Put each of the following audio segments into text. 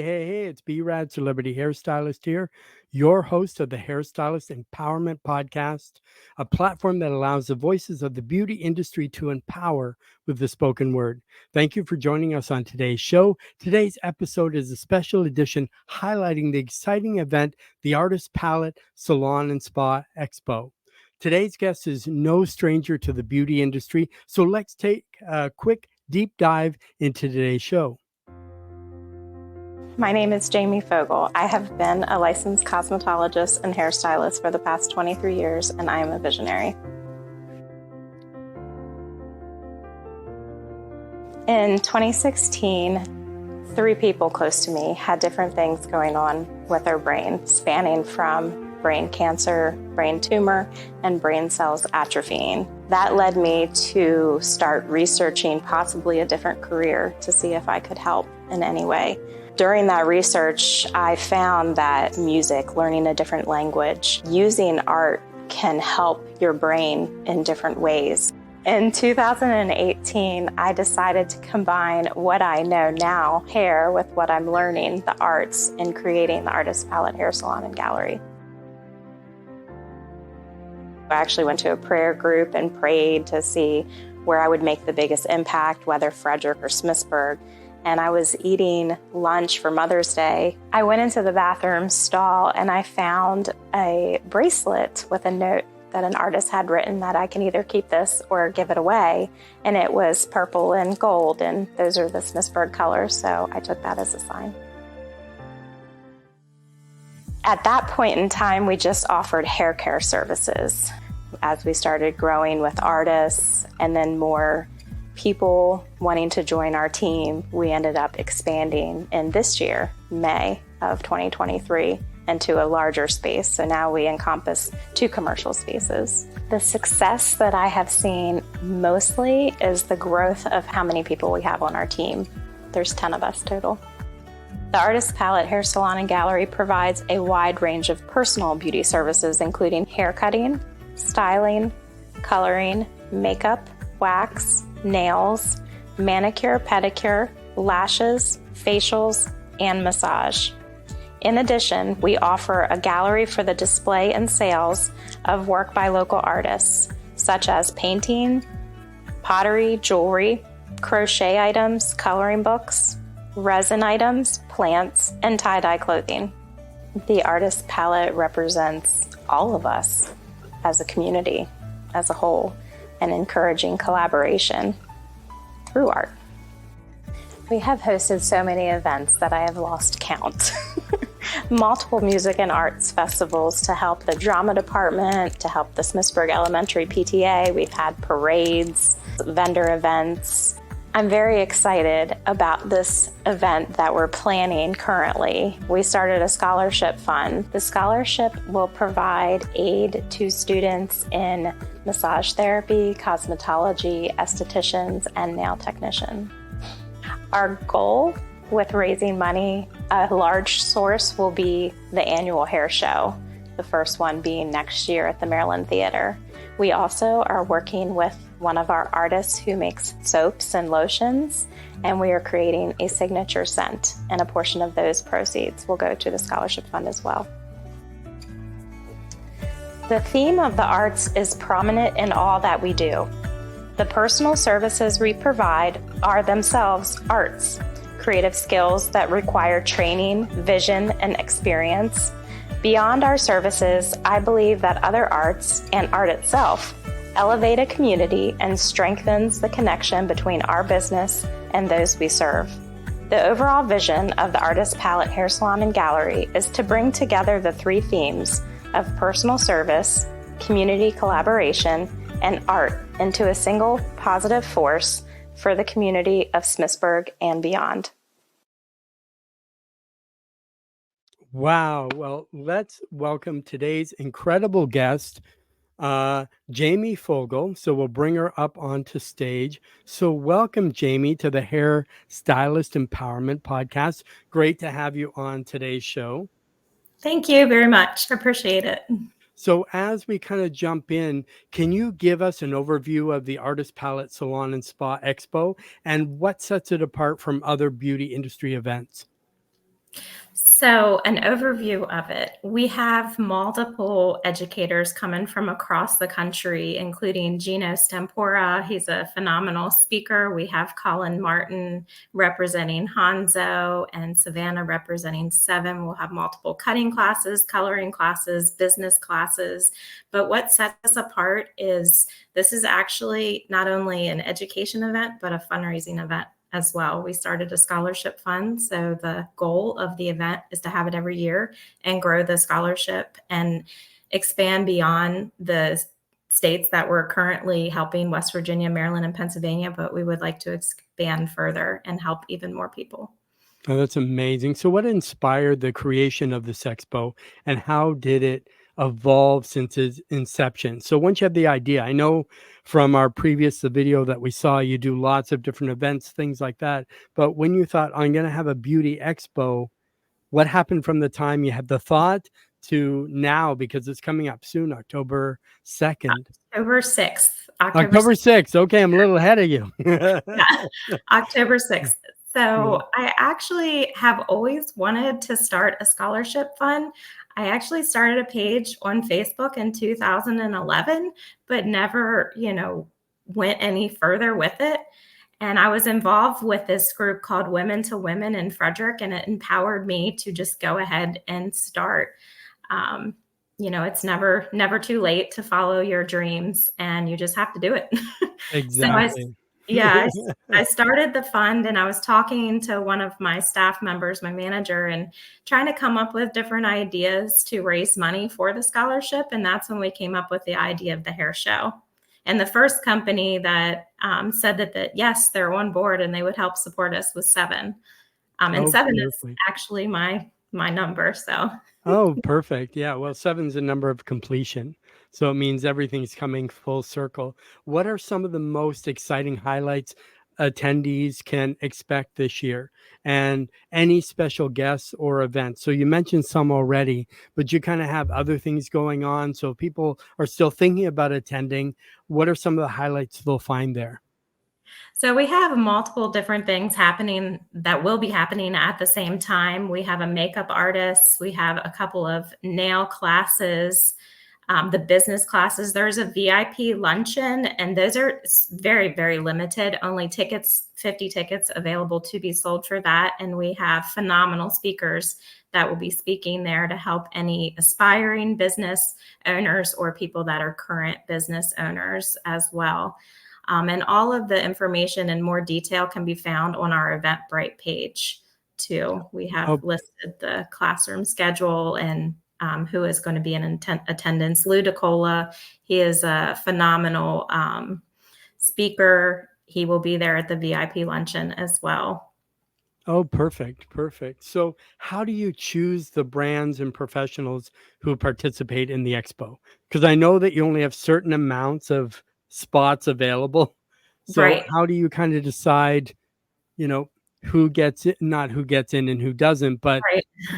Hey, it's B-Rad Celebrity Hairstylist here, your host of the Hairstylist Empowerment Podcast, a platform that allows the voices of the beauty industry to empower with the spoken word. Thank you for joining us on today's show. Today's episode is a special edition highlighting the exciting event, the Artist Palette Salon and Spa Expo. Today's guest is no stranger to the beauty industry, so let's take a quick deep dive into today's show. My name is Jamie Fogle. I have been a licensed cosmetologist and hairstylist for the past 23 years, and I am a visionary. In 2016, 3 people close to me had different things going on with their brain, spanning from brain cancer, brain tumor, and brain cells atrophying. That led me to start researching possibly a different career to see if I could help in any way. During that research, I found that music, learning a different language, using art can help your brain in different ways. In 2018, I decided to combine what I know now, hair, with what I'm learning, the arts, in creating the Artist Palette Hair Salon and Gallery. I actually went to a prayer group and prayed to see where I would make the biggest impact, whether Frederick or Smithsburg. And I was eating lunch for Mother's Day. I went into the bathroom stall and I found a bracelet with a note that an artist had written that I can either keep this or give it away. And it was purple and gold, and those are the Smithsburg colors, so I took that as a sign. At that point in time, we just offered hair care services. As we started growing with artists and then more people wanting to join our team, we ended up expanding in this year, May of 2023, into a larger space. So now we encompass 2 commercial spaces. The success that I have seen mostly is the growth of how many people we have on our team. There's 10 of us total. The Artist Palette Hair Salon and Gallery provides a wide range of personal beauty services, including hair cutting, styling, coloring, makeup, wax, nails, manicure, pedicure, lashes, facials, and massage. In addition, we offer a gallery for the display and sales of work by local artists, such as painting, pottery, jewelry, crochet items, coloring books, resin items, plants, and tie-dye clothing. The Artist Palette represents all of us as a community, as a whole, and encouraging collaboration through art. We have hosted so many events that I have lost count. Multiple music and arts festivals to help the drama department, to help the Smithsburg Elementary PTA. We've had parades, vendor events. I'm very excited about this event that we're planning currently. We started a scholarship fund. The scholarship will provide aid to students in massage therapy, cosmetology, estheticians, and nail technician. Our goal with raising money, a large source will be the annual hair show, the first one being next year at the Maryland Theater. We also are working with one of our artists who makes soaps and lotions, and we are creating a signature scent, and a portion of those proceeds will go to the scholarship fund as well. The theme of the arts is prominent in all that we do. The personal services we provide are themselves arts, creative skills that require training, vision, and experience. Beyond our services, I believe that other arts and art itself elevate a community and strengthens the connection between our business and those we serve. The overall vision of the Artist Palette Hair Salon and Gallery is to bring together the 3 themes of personal service, community collaboration, and art into a single positive force for the community of Smithsburg and beyond. Wow. Well, let's welcome today's incredible guest, Jamie Fogle. So we'll bring her up onto stage. So welcome, Jamie, to the Hair Stylist Empowerment Podcast. Great to have you on today's show. Thank you very much. I appreciate it. So as we kind of jump in, can you give us an overview of the Artist Palette Salon and Spa Expo and what sets it apart from other beauty industry events? So, an overview of it. We have multiple educators coming from across the country, including Gino Stampora. He's a phenomenal speaker. We have Colin Martin representing Hanzo and Savannah representing Seven. We'll have multiple cutting classes, coloring classes, business classes. But what sets us apart is this is actually not only an education event, but a fundraising event as well. We started a scholarship fund. So the goal of the event is to have it every year and grow the scholarship and expand beyond the states that we're currently helping, West Virginia, Maryland, and Pennsylvania, but we would like to expand further and help even more people. Oh, that's amazing. So what inspired the creation of this expo, and how did it evolve since its inception? So once you have the idea, I know from our the video that we saw, you do lots of different events, things like that. But when you thought, I'm going to have a beauty expo, what happened from the time you had the thought to now? Because it's coming up soon, October 2nd. October 6th. October 6th. Okay, I'm a little ahead of you. Yeah, October 6th. So I actually have always wanted to start a scholarship fund. I actually started a page on Facebook in 2011, but never, went any further with it. And I was involved with this group called Women to Women in Frederick, and it empowered me to just go ahead and start. It's never too late to follow your dreams, and you just have to do it. Exactly. I started the fund, and I was talking to one of my staff members, my manager, and trying to come up with different ideas to raise money for the scholarship. And that's when we came up with the idea of the hair show. And the first company that said that yes, they're on board and they would help support us was Seven. And Seven is actually my number. So. Oh, perfect. Yeah. Well, 7's a number of completion. So it means everything's coming full circle. What are some of the most exciting highlights attendees can expect this year, and any special guests or events? So you mentioned some already, but you kind of have other things going on. So people are still thinking about attending. What are some of the highlights they'll find there? So we have multiple different things happening that will be happening at the same time. We have a makeup artist. We have a couple of nail classes, the business classes. There's a VIP luncheon, and those are very, very limited. Only 50 tickets available to be sold for that. And we have phenomenal speakers that will be speaking there to help any aspiring business owners or people that are current business owners as well. And all of the information in more detail can be found on our Eventbrite page too. We have listed the classroom schedule and who is going to be in attendance. Lou DeCola, he is a phenomenal speaker. He will be there at the VIP luncheon as well. Oh, perfect. Perfect. So how do you choose the brands and professionals who participate in the expo? Because I know that you only have certain amounts of spots available. So Right. how do you kind of decide, who gets it, not who gets in and who doesn't, but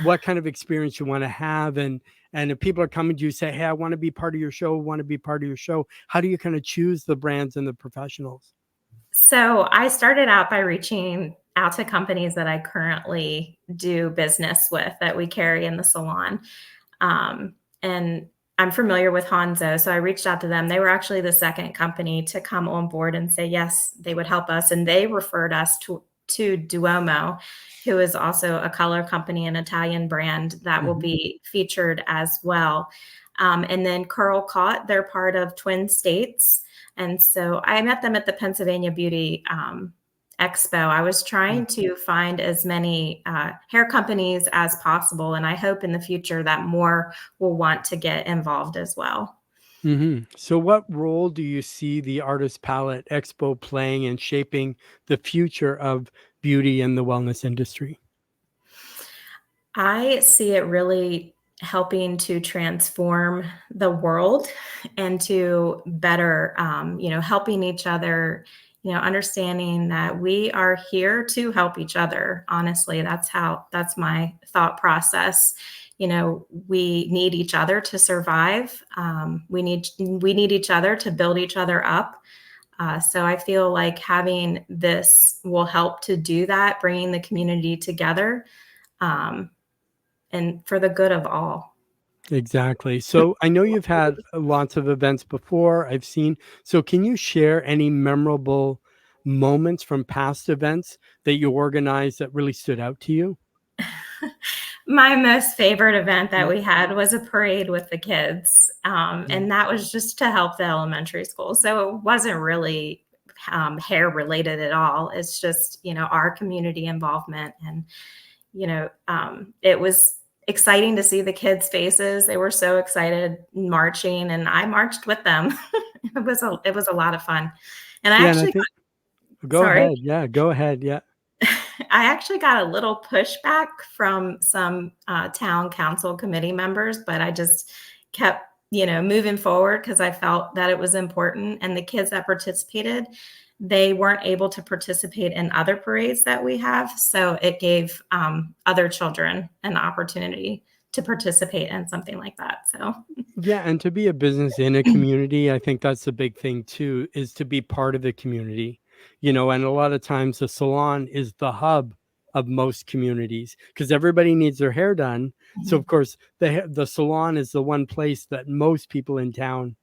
what kind of experience you want to have? And if people are coming to you, say, hey, I want to be part of your show, how do you kind of choose the brands and the professionals? So I started out by reaching out to companies that I currently do business with, that we carry in the salon. And I'm familiar with Hanzo, so I reached out to them. They were actually the second company to come on board and say, yes, they would help us. And they referred us to Duomo, who is also a color company, an Italian brand that will be featured as well. And then Curl Caught, they're part of Twin States. And so I met them at the Pennsylvania Beauty Expo. I was trying to find as many hair companies as possible, and I hope in the future that more will want to get involved as well. So what role do you see the Artist Palette Expo playing in shaping the future of beauty and the wellness industry? I see it really helping to transform the world and to better, helping each other, understanding that we are here to help each other. Honestly, that's my thought process. We need each other to survive. We need each other to build each other up. So I feel like having this will help to do that, bringing the community together. and for the good of all. Exactly. So I know you've had lots of events before, I've seen. So can you share any memorable moments from past events that you organized that really stood out to you? My most favorite event that we had was a parade with the kids, and that was just to help the elementary school. So it wasn't really hair related at all. It's just, our community involvement. And, it was exciting to see the kids' faces. They were so excited marching, and I marched with them. It was a lot of fun. And I Yeah, and I actually think go sorry. ahead. Yeah, go ahead. Yeah. I actually got a little pushback from some town council committee members, but I just kept, moving forward because I felt that it was important. And the kids that participated, they weren't able to participate in other parades that we have. So it gave other children an opportunity to participate in something like that. So, Yeah, and to be a business in a community, I think that's the big thing too, is to be part of the community. And a lot of times the salon is the hub of most communities because everybody needs their hair done. So of course, the salon is the one place that most people in town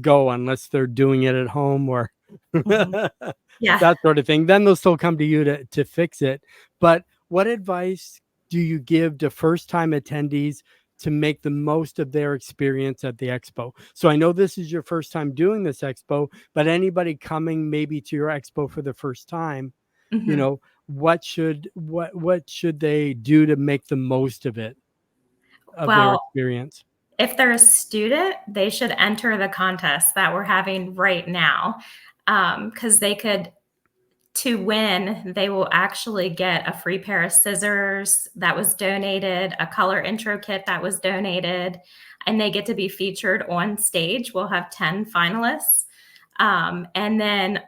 go unless they're doing it at home or mhm. Yeah. that sort of thing. Then they'll still come to you to fix it. But what advice do you give to first time attendees to make the most of their experience at the expo? So I know this is your first time doing this expo, but anybody coming maybe to your expo for the first time, Mhm. what should they do to make the most of it, of their Well, experience? if they're a student, they should enter the contest that we're having right now, because they could to win, they will actually get a free pair of scissors that was donated, a color intro kit that was donated, and they get to be featured on stage. We'll have 10 finalists. And then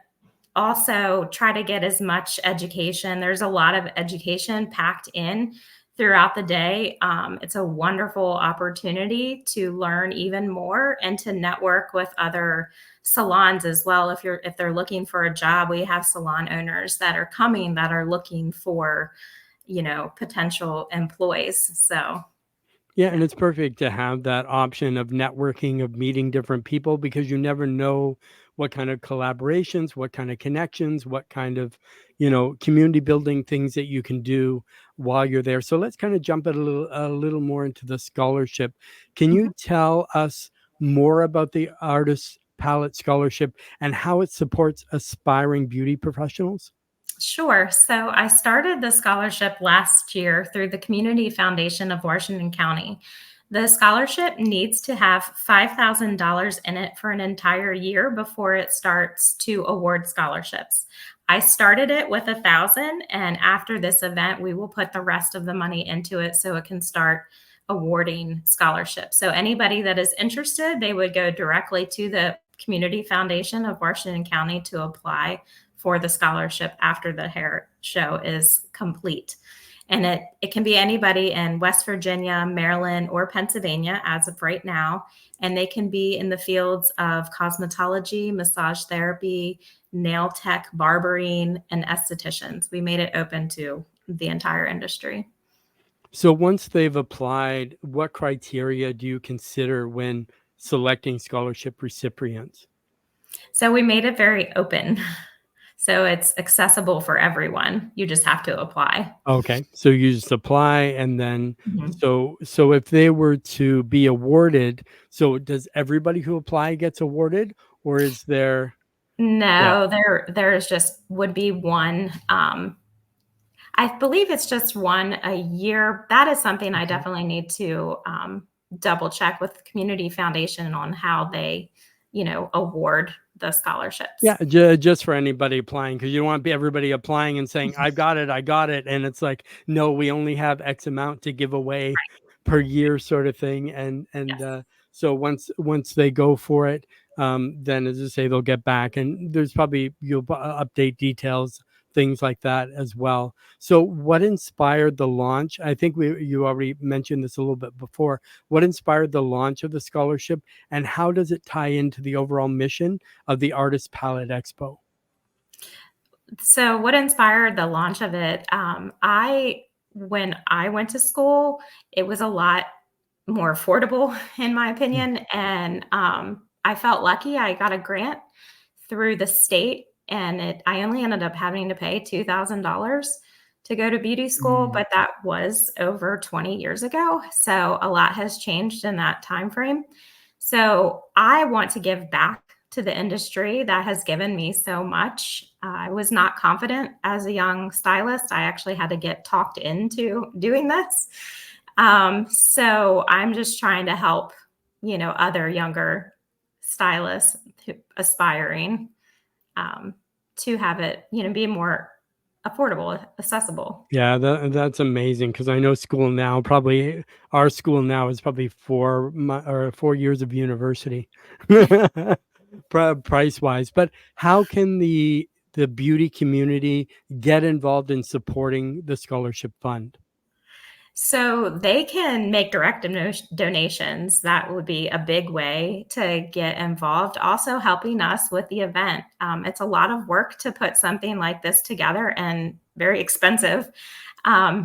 also try to get as much education. There's a lot of education packed in throughout the day. It's a wonderful opportunity to learn even more and to network with other salons as well. If they're looking for a job, we have salon owners that are coming that are looking for, potential employees. So Yeah, yeah. and it's perfect to have that option of networking, of meeting different people because you never know what kind of collaborations, what kind of connections, what kind of, community building things that you can do while you're there. So let's kind of jump a little more into the scholarship. Can you Mhm. tell us more about the Artist Palette Scholarship and how it supports aspiring beauty professionals? Sure. So I started the scholarship last year through the Community Foundation of Washington County. The scholarship needs to have $5,000 in it for an entire year before it starts to award scholarships. I started it with 1,000, and after this event, we will put the rest of the money into it so it can start awarding scholarships. So anybody that is interested, they would go directly to the Community Foundation of Washington County to apply for the scholarship after the hair show is complete. And it can be anybody in West Virginia, Maryland, or Pennsylvania as of right now. And they can be in the fields of cosmetology, massage therapy, nail tech, barbering, and estheticians. We made it open to the entire industry. So once they've applied, what criteria do you consider when selecting scholarship recipients? So we made it very open. So it's accessible for everyone. You just have to apply. Okay, so you just apply and then Mhm. so if they were to be awarded, so does everybody who apply gets awarded or is there yeah, No, there's just would be one. I believe it's just one a year. That is something I okay. definitely need to double check with Community Foundation on how they, award the scholarships. Yeah, just for anybody applying, because you don't want everybody applying and saying, I got it," and it's like, "No, we only have X amount to give away per year," sort of thing, Yes. so once they go for it, then as I say, they'll get back, and there's probably you'll update details, things like that as well. So what inspired the launch? I think you already mentioned this a little bit before. What inspired the launch of the scholarship, and how does it tie into the overall mission of the Artist Palette Expo? So, what inspired the launch of it? I when I went to school, it was a lot more affordable, in my opinion. And I felt lucky. I got a grant through the state, and I only ended up having to pay $2,000 to go to beauty school, but that was over 20 years ago. So a lot has changed in that time frame. So I want to give back to the industry that has given me so much. I was not confident as a young stylist. I actually had to get talked into doing this. So I'm just trying to help, other younger stylists aspiring to have it, be more affordable, accessible. Yeah, that's amazing, because I know school now, probably our school now is probably 4 years of university, price wise. But how can the beauty community get involved in supporting the scholarship fund? So they can make direct donations. That would be a big way to get involved. Also, helping us with the event. It's a lot of work to put something like this together and very expensive.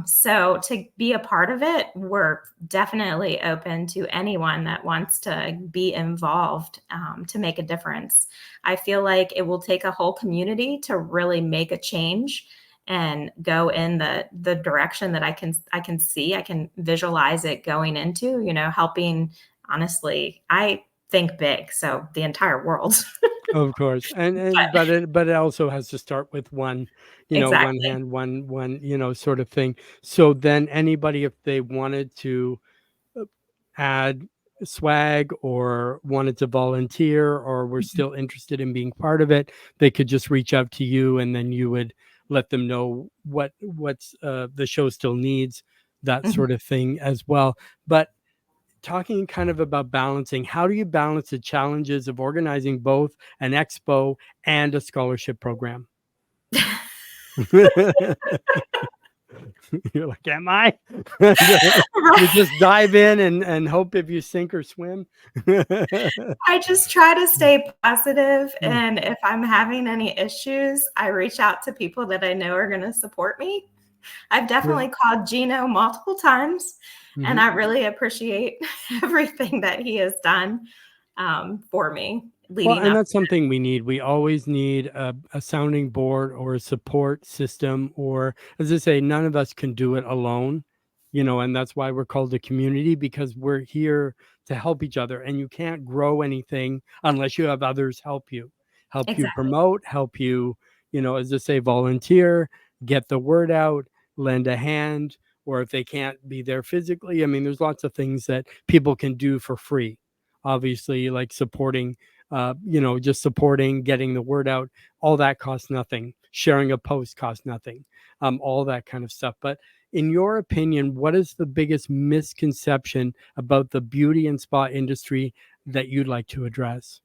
So to be a part of it, we're definitely open to anyone that wants to be involved to make a difference. I feel like it will take a whole community to really make a change and go in the direction that I can see, I can visualize it going into, helping. Honestly, I think big, so the entire world. Of course. But it also has to start with one, one Exactly. hand, one, sort of thing. So then anybody, if they wanted to add swag or wanted to volunteer or were still interested in being part of it, they could just reach out to you, and then you would let them know what's the show still needs, that Mhm. sort of thing as well. But talking kind of about balancing, how do you balance the challenges of organizing both an expo and a scholarship program? You're like, am I? You just dive in and hope if you sink or swim. I just try to stay positive, and if I'm having any issues, I reach out to people that I know are gonna support me. I've Yeah. definitely called Gino multiple times, and Mhm. I really appreciate everything that he has done, for me Well, leading and up. that's something we need. We always need a sounding board or a support system, or as I say, none of us can do it alone, and that's why we're called a community, because we're here to help each other. And you can't grow anything unless you have others help you Exactly. promote, help you, as I say, volunteer, get the word out, lend a hand, or if they can't be there physically. I mean, there's lots of things that people can do for free. Obviously, like supporting just supporting, getting the word out, all that costs nothing. Sharing a post costs nothing, all that kind of stuff. But in your opinion, what is the biggest misconception about the beauty and spa industry that you'd like to address?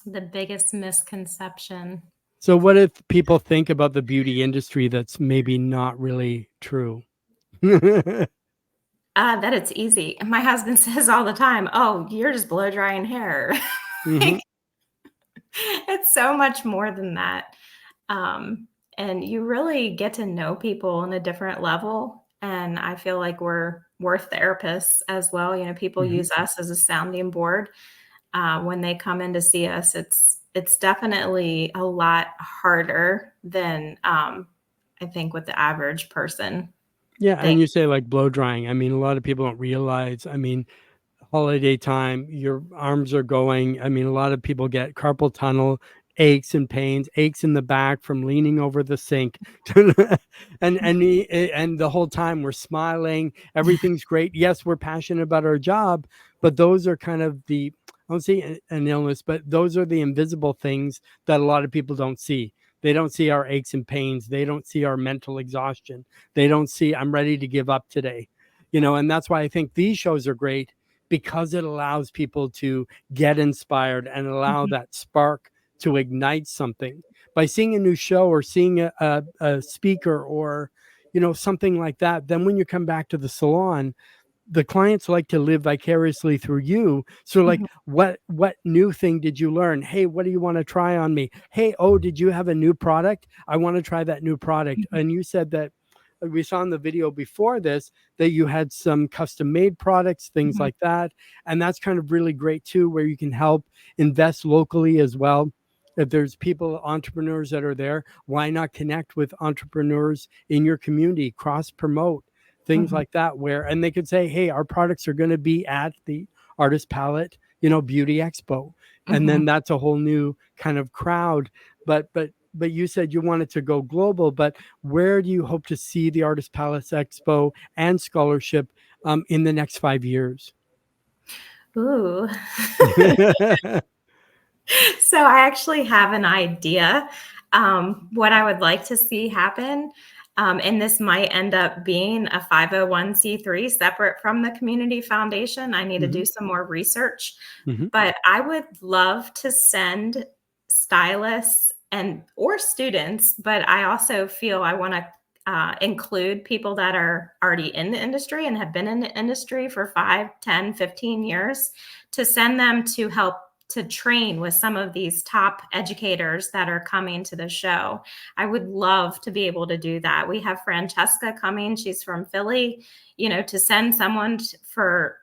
The biggest misconception. So, what if people think about the beauty industry that's maybe not really true? That it's easy. My husband says all the time, "Oh, you're just blow drying hair." Hmm. Like, it's so much more than that. And you really get to know people on a different level. And I feel like we're therapists as well. People Hmm. use us as a sounding board when they come in to see us. It's definitely a lot harder than I think what the average person Yeah, and thinks. you say like blow drying. I mean, a lot of people don't realize. I mean, holiday time, your arms are going. I mean, a lot of people get carpal tunnel, aches and pains, aches in the back from leaning over the sink. And the whole time we're smiling, everything's great. Yes, we're passionate about our job, but those are kind of I don't say an illness, but those are the invisible things that a lot of people don't see. They don't see our aches and pains. They don't see our mental exhaustion. They don't see I'm ready to give up today. And that's why I think these shows are great, because it allows people to get inspired and allow Mhm. that spark to ignite something by seeing a new show or seeing a speaker or something like that. Then when you come back to the salon, the clients like to live vicariously through you. So like, Mhm. what new thing did you learn? Hey, what do you want to try on me? Hey, oh, did you have a new product? I want to try that new product. Mhm. And you said that we saw in the video before this that you had some custom made products, things like that. And that's kind of really great too, where you can help invest locally as well. If there's people, entrepreneurs that are there, why not connect with entrepreneurs in your community, cross promote, things like that, where, and they could say, hey, our products are going to be at the Artist Palette, Beauty Expo. And then that's a whole new kind of crowd. But you said you wanted to go global, but where do you hope to see the Artist Palette Expo and scholarship in the next 5 years? Ooh. So I actually have an idea what I would like to see happen. And this might end up being a 501c3 separate from the community foundation. I need to do some more research, but I would love to send stylists or students, but I also feel I want to include people that are already in the industry and have been in the industry for 5, 10, 15 years, to send them to help to train with some of these top educators that are coming to the show. I would love to be able to do that. We have Francesca coming. She's from Philly, to send someone for,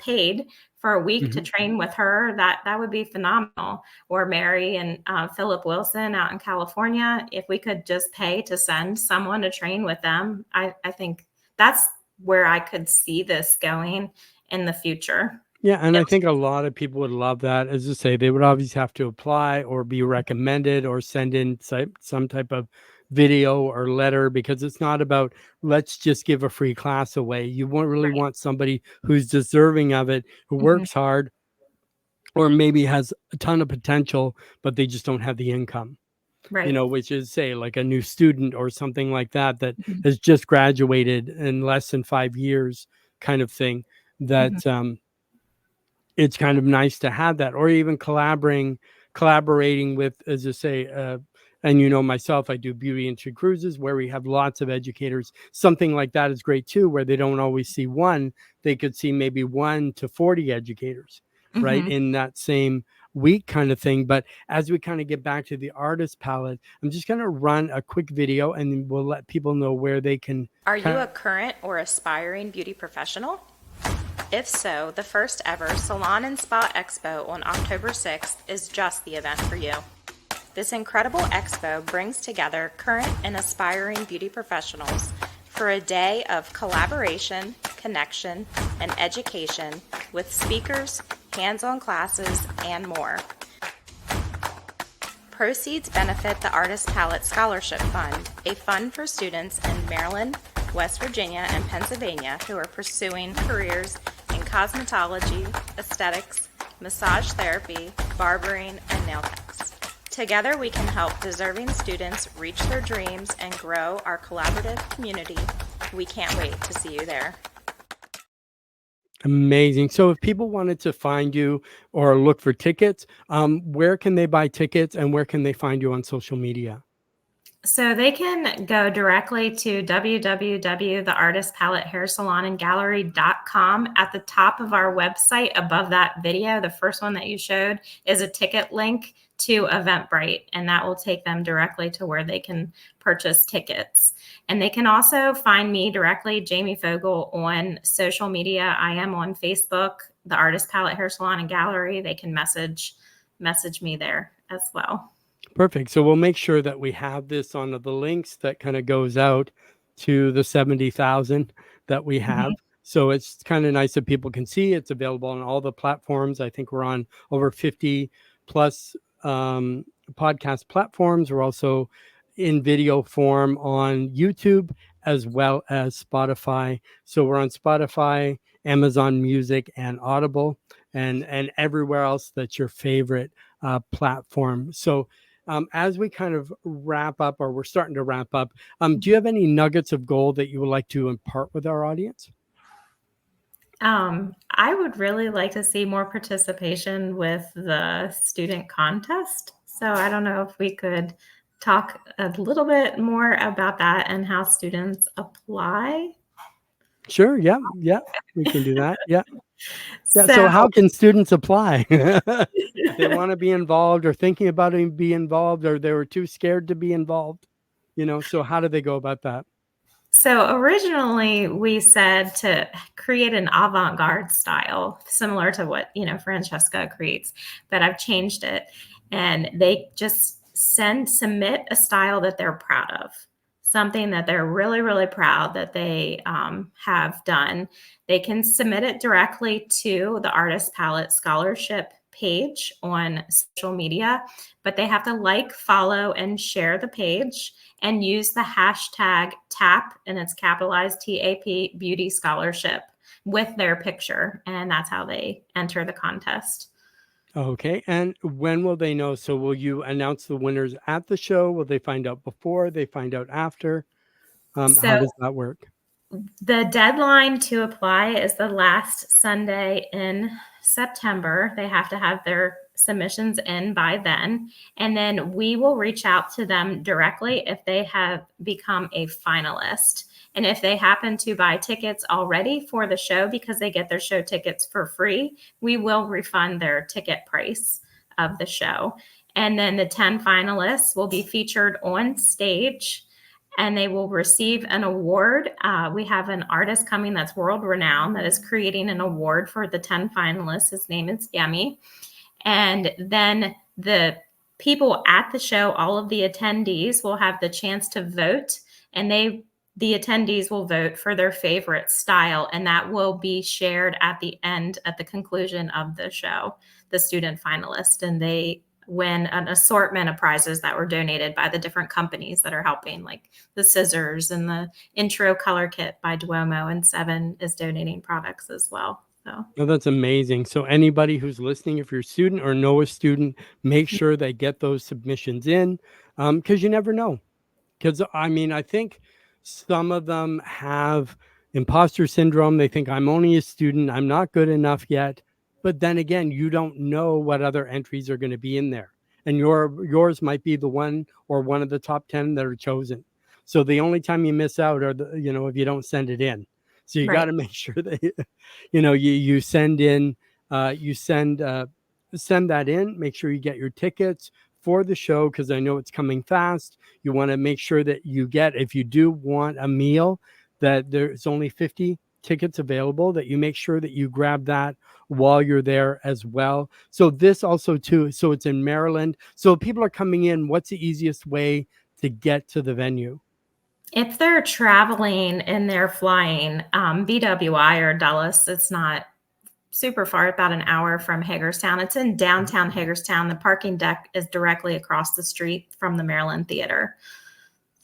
paid for a week to train with her. That would be phenomenal. Or Mary and Philip Wilson out in California. If we could just pay to send someone to train with them, I think that's where I could see this going in the future. Yeah, and I think a lot of people would love that. As I say, they would obviously have to apply or be recommended or send in some type of video or letter, because it's not about let's just give a free class away. You won't really want somebody who's deserving of it, who works hard, or maybe has a ton of potential, but they just don't have the income. Right. Which is, say, like a new student or something like that has just graduated in less than 5 years, kind of thing. That it's kind of nice to have that, or even collaborating with, as I say, and myself, I do beauty industry cruises where we have lots of educators. Something like that is great too, where they don't always see one, they could see maybe 1 to 40 educators, right, in that same week, kind of thing. But as we kind of get back to the Artist Palette, I'm just going to run a quick video and we'll let people know where they can. Are you a current or aspiring beauty professional? If so, the first ever Salon and Spa Expo on October 6th is just the event for you. This incredible expo brings together current and aspiring beauty professionals for a day of collaboration, connection, and education with speakers, hands-on classes, and more. Proceeds benefit the Artist Palette Scholarship Fund, a fund for students in Maryland, West Virginia, and Pennsylvania who are pursuing careers in cosmetology, aesthetics, massage therapy, barbering, and nail techs. Together we can help deserving students reach their dreams and grow our collaborative community. We can't wait to see you there. Amazing. So if people wanted to find you or look for tickets, where can they buy tickets and where can they find you on social media? So they can go directly to www.theartistpalettehairsalonandgallery.com. At the top of our website, above that video, the first one that you showed, is a ticket link to Eventbrite, and that will take them directly to where they can purchase tickets. And they can also find me directly, Jamie Fogle, on social media. I am on Facebook, the Artist Palette Hair Salon and Gallery. They can message me there as well. Perfect. So we'll make sure that we have this on the links that kind of goes out to the 70,000 that we have. So it's kind of nice that people can see it's available on all the platforms. I think we're on over 50 plus podcast platforms. We're also in video form on YouTube as well as Spotify. So we're on Spotify, Amazon Music, and Audible, and everywhere else that's your favorite platform. So as we kind of wrap up, or we're starting to wrap up, do you have any nuggets of gold that you would like to impart with our audience? I would really like to see more participation with the student contest. So I don't know if we could talk a little bit more about that and how students apply. Sure. Yeah. We can do that. Yeah. So how can students apply? If they want to be involved or thinking about being involved, or they were too scared to be involved, so how do they go about that? So originally we said to create an avant-garde style, similar to what, Francesca creates, but I've changed it. And they just submit a style that they're proud of, something that they're really, really proud that they have done. They can submit it directly to the Artist Palette Scholarship page on social media, but they have to like, follow, and share the page and use the hashtag TAP, and it's capitalized TAP, Beauty Scholarship, with their picture. And that's how they enter the contest. Okay. And when will they know? So will you announce the winners at the show? Will they find out before? They find out after? How does that work? The deadline to apply is the last Sunday in September. They have to have their submissions in by then. And then we will reach out to them directly if they have become a finalist. And if they happen to buy tickets already for the show because they get their show tickets for free, we will refund their ticket price of the show. And then the 10 finalists will be featured on stage and they will receive an award. We have an artist coming that's world renowned that is creating an award for the 10 finalists. His name is Yemi. And then the people at the show, all of the attendees, will have the chance to vote, and the attendees will vote for their favorite style, and that will be shared at the end, at the conclusion of the show, the student finalist, and they win an assortment of prizes that were donated by the different companies that are helping, like the scissors and the intro color kit by Duomo, and Seven is donating products as well. So Oh, that's amazing. So anybody who's listening, if you're a student or know a student, make sure they get those submissions in, because you never know. Because I think some of them have imposter syndrome. They think I'm only a student, I'm not good enough yet. But then again, you don't know what other entries are going to be in there. And yours might be the one or one of the top 10 that are chosen. So the only time you miss out are if you don't send it in. So you got to make sure that you send in, send that in. Make sure you get your tickets for the show, because I know it's coming fast. You want to make sure that you get, if you do want a meal, that there's only 50 tickets available, that you make sure that you grab that while you're there as well. So this also too, so it's in Maryland. So people are coming in, what's the easiest way to get to the venue? If they're traveling and they're flying, BWI or Dulles, it's not super far, about an hour from Hagerstown. It's in downtown Hagerstown. The parking deck is directly across the street from the Maryland Theater.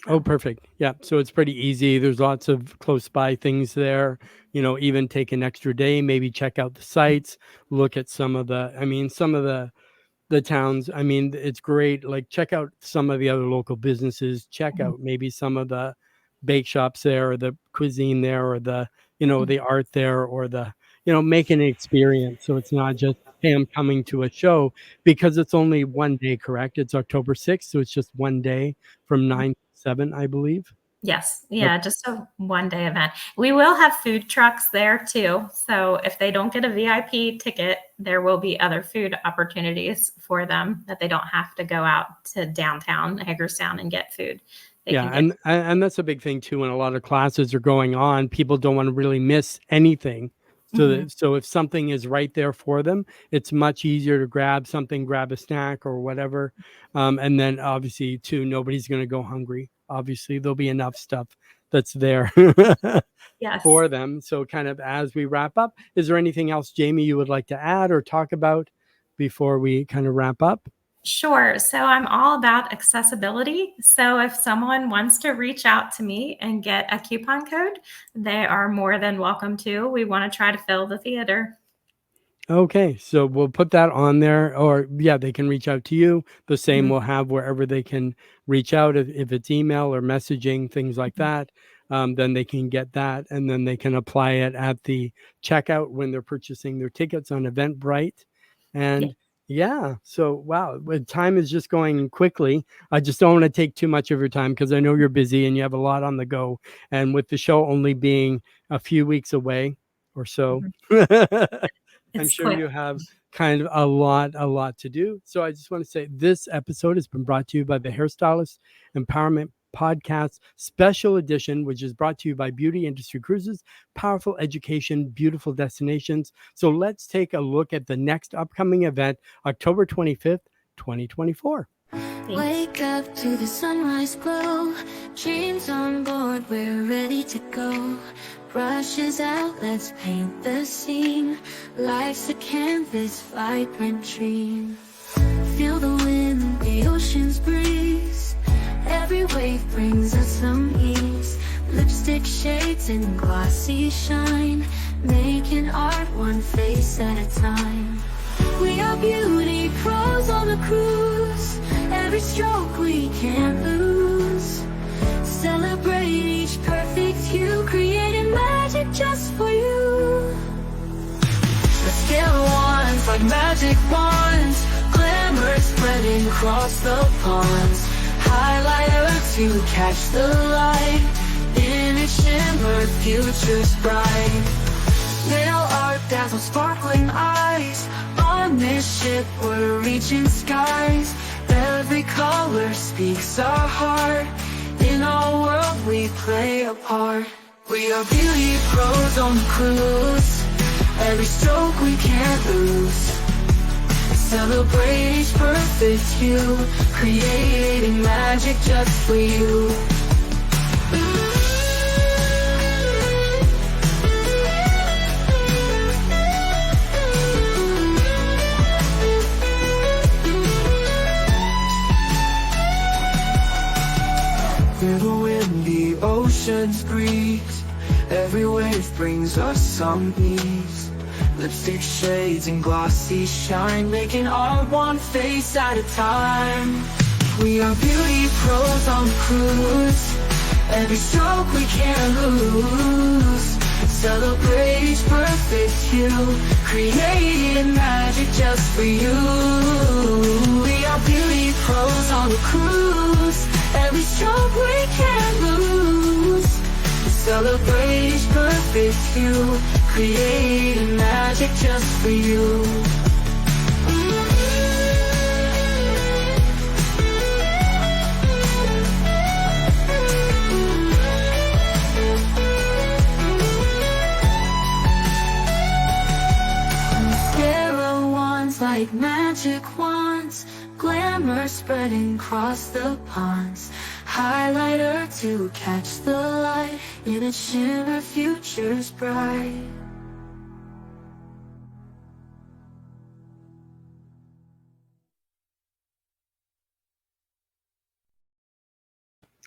Oh, perfect. Yeah. So it's pretty easy. There's lots of close by things there, even take an extra day, maybe check out the sites, look at some of the towns. It's great. Like, check out some of the other local businesses, check out maybe some of the bake shops there, or the cuisine there, or the, the art there, or the, make an experience. So it's not just, hey, I'm coming to a show, because it's only one day, correct? It's October 6th. So it's just one day from 9 to 7, I believe. Yes. Yeah. Just a one-day event. We will have food trucks there too. So if they don't get a VIP ticket, there will be other food opportunities for them, that they don't have to go out to downtown Hagerstown and get food. And that's a big thing too. When a lot of classes are going on, people don't want to really miss anything. So if something is right there for them, it's much easier to grab something, grab a snack or whatever. And then obviously too, nobody's going to go hungry. Obviously there'll be enough stuff that's there for them. So kind of as we wrap up, is there anything else, Jamie, you would like to add or talk about before we kind of wrap up? Sure. So I'm all about accessibility. So if someone wants to reach out to me and get a coupon code, they are more than welcome to. We want to try to fill the theater. Okay, so we'll put that on there, or they can reach out to you. The same we'll have wherever they can reach out, if it's email or messaging, things like that. Then they can get that, and then they can apply it at the checkout when they're purchasing their tickets on Eventbrite. And so wow, time is just going quickly. I just don't want to take too much of your time, because I know you're busy and you have a lot on the go. And with the show only being a few weeks away or so, I'm sure you have kind of a lot to do. So I just want to say this episode has been brought to you by the Hairstylist Empowerment podcast special edition, which is brought to you by Beauty Industry Cruises, powerful education, beautiful destinations. So let's take a look at the next upcoming event, October 25th, 2024. Wake up to the sunrise glow, dreams on board, we're ready to go. Brushes out, let's paint the scene. Life's a canvas, vibrant dream. Feel the wind, the ocean's breeze. Every wave brings us some ease. Lipstick shades and glossy shine, making art one face at a time. We are beauty pros on the cruise. Every stroke we can't lose. Celebrate each perfect hue, creating magic just for you. Let's get wands like magic wands, glamour spreading across the ponds. Highlighter to catch the light, in its shimmer, future's bright. Nail art dazzles sparkling eyes. On this ship we're reaching skies. Every color speaks our heart. In our world we play a part. We are beauty pros on the cruise. Every stroke we can't lose. Celebrate each perfect hue, creating magic just for you. Feel the wind, the ocean's breeze. Every wave brings us some ease. Lipstick shades and glossy shine, making art one face at a time. We are beauty pros on the cruise. Every stroke we can't lose. Celebrate each perfect hue, creating magic just for you. We are beauty pros on the cruise. Every stroke we can't lose. Celebrate each perfect hue, creating magic just for you. Mascara wands like magic wands, glamour spreading across the ponds. Highlighter to catch the light, in its shimmer, future's bright.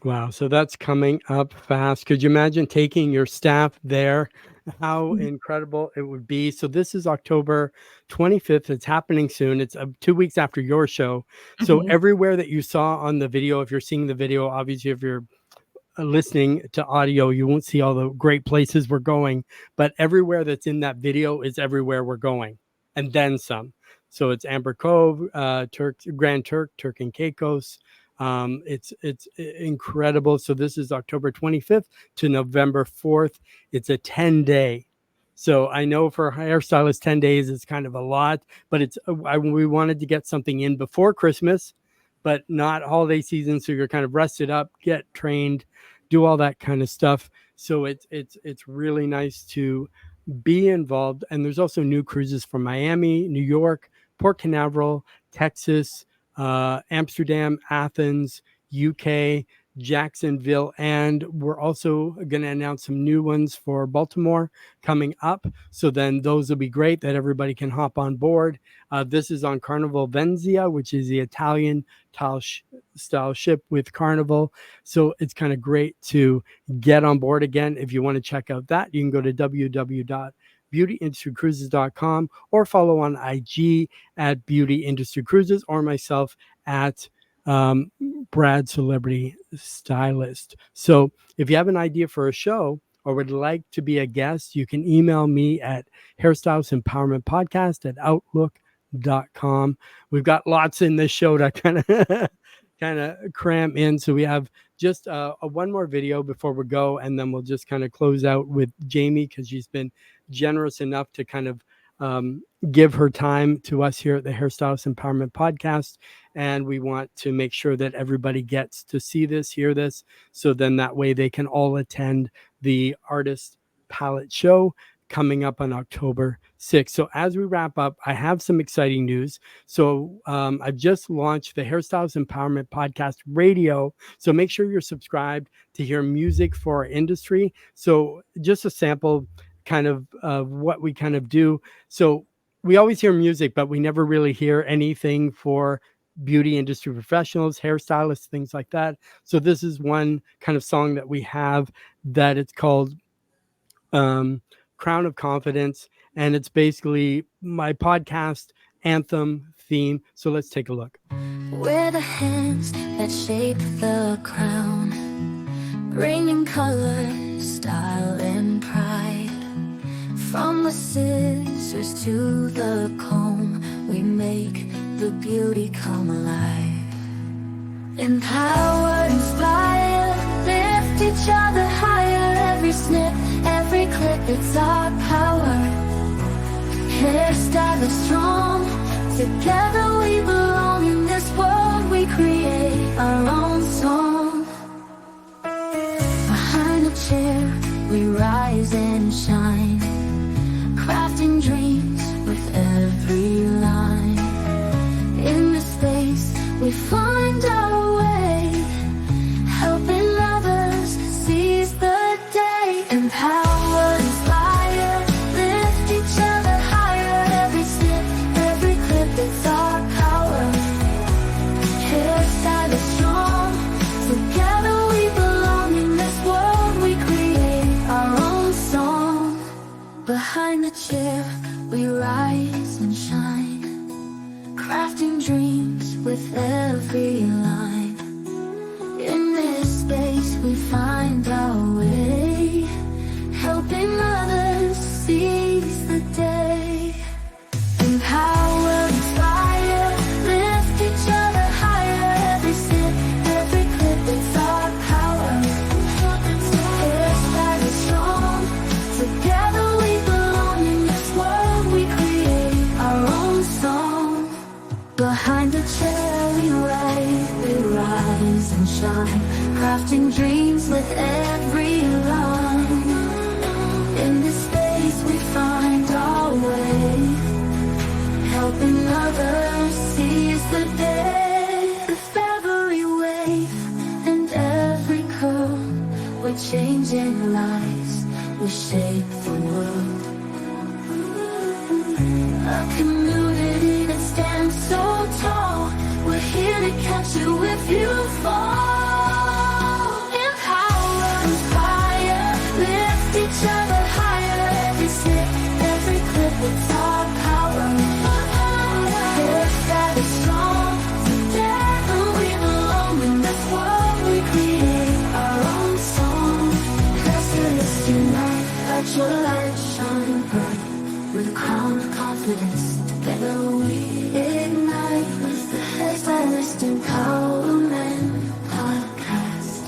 Wow. So that's coming up fast. Could you imagine taking your staff there? How incredible it would be. So this is October 25th. It's happening soon. It's 2 weeks after your show. So everywhere that you saw on the video, if you're seeing the video, obviously if you're listening to audio, you won't see all the great places we're going, but everywhere that's in that video is everywhere we're going, and then some. So it's Amber Cove, Grand Turk and Caicos. It's incredible. So this is October 25th to November 4th. It's a 10-day. So I know for a hairstylist, 10 days is kind of a lot, but we wanted to get something in before Christmas, but not holiday season. So you're kind of rested up, get trained, do all that kind of stuff. So it's really nice to be involved. And there's also new cruises from Miami, New York, Port Canaveral, Texas, Amsterdam, Athens, UK, Jacksonville, and we're also going to announce some new ones for Baltimore coming up. So then those will be great that everybody can hop on board. This is on Carnival Venezia, which is the Italian style ship with Carnival. So it's kind of great to get on board again. If you want to check out that, you can go to www.beautyindustrycruises.com or follow on IG at Beauty Industry Cruises or myself at Brad Celebrity Stylist. So if you have an idea for a show or would like to be a guest, you can email me at Hairstylist Empowerment Podcast at outlook.com. We've got lots in this show to kind of cram in. So we have just one more video before we go, and then we'll just kind of close out with Jamie because she's been generous enough to kind of give her time to us here at the Hairstylist Empowerment Podcast. And we want to make sure that everybody gets to see this, hear this. So then that way they can all attend the Artist Palette Show coming up on October 6th. So as we wrap up, I have some exciting news. So I've just launched the Hairstylist Empowerment Podcast Radio. So make sure you're subscribed to hear music for our industry. So just a sample kind of what we kind of do. So we always hear music, but we never really hear anything for beauty industry professionals, hairstylists, things like that. So this is one kind of song that we have that it's called Crown of Confidence. And it's basically my podcast anthem theme. So let's take a look. We're the hands that shape the crown, bringing color, style, and pride. From the scissors to the comb, we make the beauty come alive. Empower, inspire, lift each other higher. Every snip, every clip, it's our power. Hairstylist strong, together we belong. In this world we create our own song. Behind the chair we rise and shine, crafting dreams with every line. In this space we find our way, helping others seize the day. Empower, inspire, lift each other higher. Every snip, every clip, it's our power. Hairstylist strong, together we belong. In this world we create our own song. Behind the chair we rise and shine, crafting dreams with every line. In this space we find our way, helping others seize the day. Empower, inspire, lift each other higher. Every sip, every clip, it's our power. Hairstylist strong, together we belong. In this world we create our own song. Behind the chair we rise and shine, crafting dreams with every line. In this space we find our way, helping others seize the day. With every wave and every curl, we're changing lives, we shape the world. A community that stands so tall, we're here to catch you if you fall. Empower, inspire, lift each other higher. Every snip, every clip, it's our power. Hairstylist strong, together we belong. In this world we create our own song. Hairstylist unite, let your light shine bright. With a crown of confidence, together we ignite. With the Hairstylist Empowerment Podcast.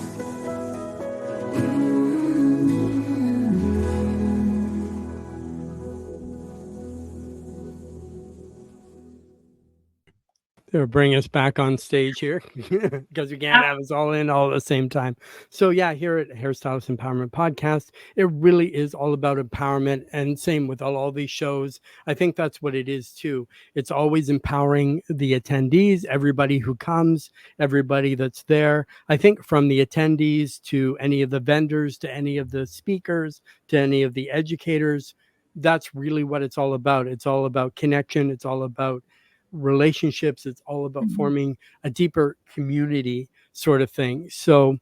They'll bring us back on stage here because we can't have us all in all at the same time. So yeah, here at Hairstylist Empowerment Podcast, it really is all about empowerment, and same with all these shows. I think that's what it is too. It's always empowering the attendees, everybody who comes, everybody that's there. I think from the attendees to any of the vendors, to any of the speakers, to any of the educators, that's really what it's all about. It's all about connection. It's all about relationships. It's all about forming a deeper community sort of thing. So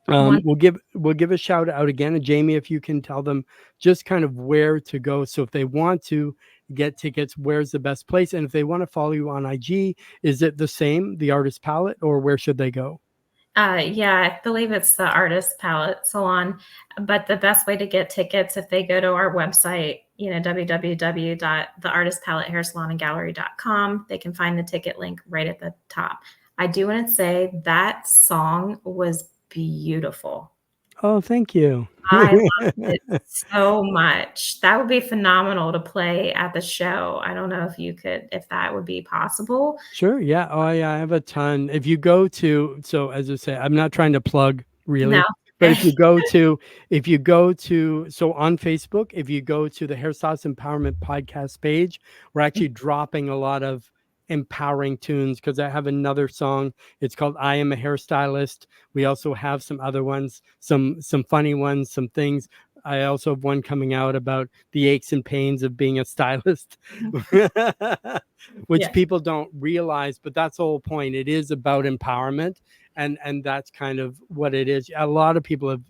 we'll give a shout out again, and Jamie, if you can tell them just kind of where to go. So if they want to get tickets, where's the best place? And if they want to follow you on IG, is it the same, the Artist Palette, or where should they go? Yeah, I believe it's the Artist Palette Salon. But the best way to get tickets, if they go to our website, www.theartistpalettehairsalonandgallery.com, they can find the ticket link right at the top. I do want to say that song was beautiful. Oh, thank you. I loved it so much. That would be phenomenal to play at the show. I don't know if that would be possible. Sure. Yeah. Oh, yeah. I have a ton. If you go to, so as I say, I'm not trying to plug No. really, but if you go to, so on Facebook, if you go to the Hairstylist Empowerment Podcast page, we're actually dropping a lot of empowering tunes because I have another song. It's called I Am a Hairstylist. We also have some other ones, some funny ones, some things. I also have one coming out about the aches and pains of being a stylist. Which Yeah. people don't realize, but that's the whole point. It is about empowerment, and that's kind of what it is. A lot of people have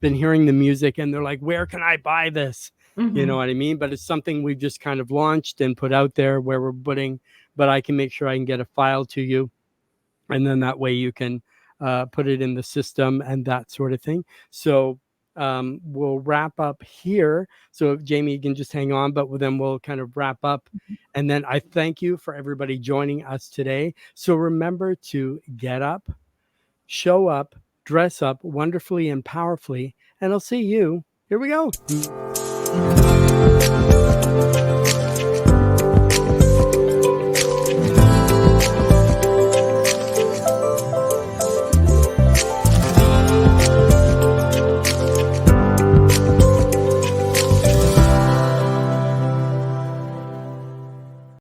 been hearing the music and they're like, where can I buy this? You know what I mean? But it's something we've just kind of launched and put out there where we're putting, but I can make sure I can get a file to you, and then that way you can put it in the system and that sort of thing. So we'll wrap up here. So Jamie, you can just hang on, but then we'll kind of wrap up. And then I thank you for everybody joining us today. So remember to get up, show up, dress up wonderfully and powerfully, and I'll see you. Here we go.